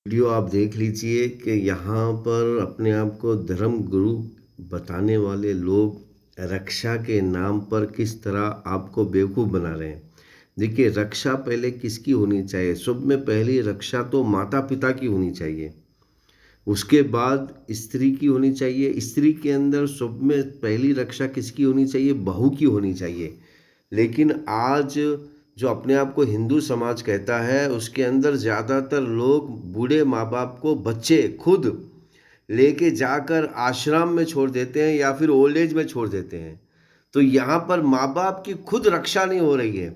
Video आप देख लीजिए कि यहाँ पर अपने आप को धर्म गुरु बताने वाले लोग रक्षा के नाम पर किस तरह आपको बेवकूफ़ बना रहे हैं। देखिए, रक्षा पहले किसकी होनी चाहिए? सब में पहली रक्षा तो माता पिता की होनी चाहिए, उसके बाद स्त्री की होनी चाहिए। स्त्री के अंदर सब में पहली रक्षा किसकी होनी चाहिए? बहू की होनी चाहिए। लेकिन आज जो अपने आप को हिंदू समाज कहता है, उसके अंदर ज़्यादातर लोग बूढ़े माँ बाप को बच्चे खुद लेके जाकर आश्रम में छोड़ देते हैं या फिर ओल्ड एज में छोड़ देते हैं। तो यहाँ पर माँ बाप की खुद रक्षा नहीं हो रही है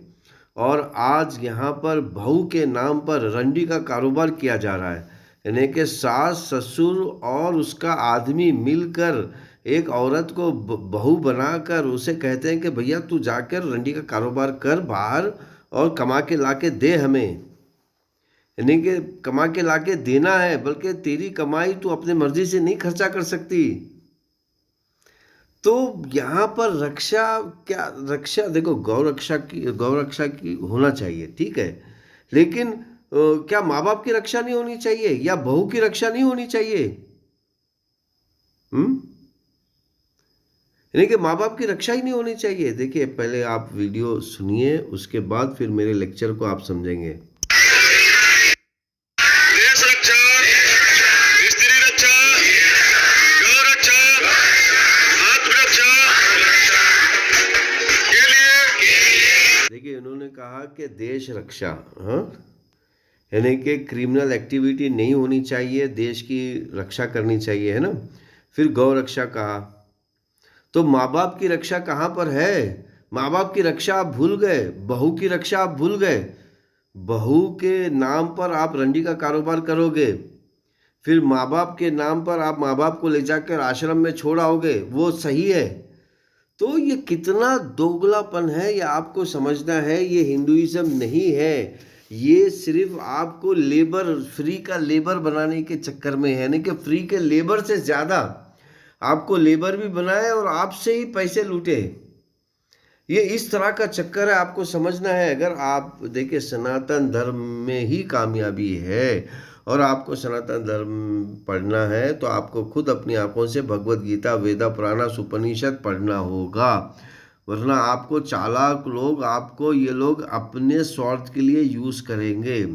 और आज यहाँ पर बहू के नाम पर रंडी का कारोबार किया जा रहा है। यानी कि सास ससुर और उसका आदमी मिलकर एक औरत को बहू बनाकर उसे कहते हैं कि भैया तू जाकर रंडी का कारोबार कर बाहर और कमा के ला के दे हमें। यानी कि कमा के ला के देना है, बल्कि तेरी कमाई तू अपने मर्जी से नहीं खर्चा कर सकती। तो यहाँ पर रक्षा क्या? रक्षा देखो, गौ रक्षा की होना चाहिए, ठीक है। लेकिन क्या माँ बाप की रक्षा नहीं होनी चाहिए या बहू की रक्षा नहीं होनी चाहिए? हम्म यानी कि माँ बाप की रक्षा ही नहीं होनी चाहिए। देखिए, पहले आप वीडियो सुनिए, उसके बाद फिर मेरे लेक्चर को आप समझेंगे। देश रक्षा, स्त्री रक्षा, गौ रक्षा, आत्मरक्षा के लिए देखिए, उन्होंने कहा कि देश रक्षा, हाँ, यानी कि क्रिमिनल एक्टिविटी नहीं होनी चाहिए, देश की रक्षा करनी चाहिए, है ना। फिर गौ रक्षा कहा। तो माँ बाप की रक्षा कहाँ पर है? माँ बाप की रक्षा आप भूल गए, बहू की रक्षा आप भूल गए। बहू के नाम पर आप रंडी का कारोबार करोगे, फिर माँ बाप के नाम पर आप माँ बाप को ले जाकर आश्रम में छोड़ आओगे, वो सही है? तो ये कितना दोगलापन है, ये आपको समझना है। ये हिंदुइज्म नहीं है, ये सिर्फ आपको लेबर, फ्री का लेबर बनाने के चक्कर में है। यानी कि फ्री के लेबर से ज़्यादा आपको लेबर भी बनाए और आपसे ही पैसे लूटे। ये इस तरह का चक्कर है, आपको समझना है। अगर आप देखिए, सनातन धर्म में ही कामयाबी है और आपको सनातन धर्म पढ़ना है तो आपको खुद अपनी आंखों से भगवत गीता, वेदा पुराना, उपनिषद पढ़ना होगा। वरना आपको चालाक लोग, आपको ये लोग अपने स्वार्थ के लिए यूज़ करेंगे।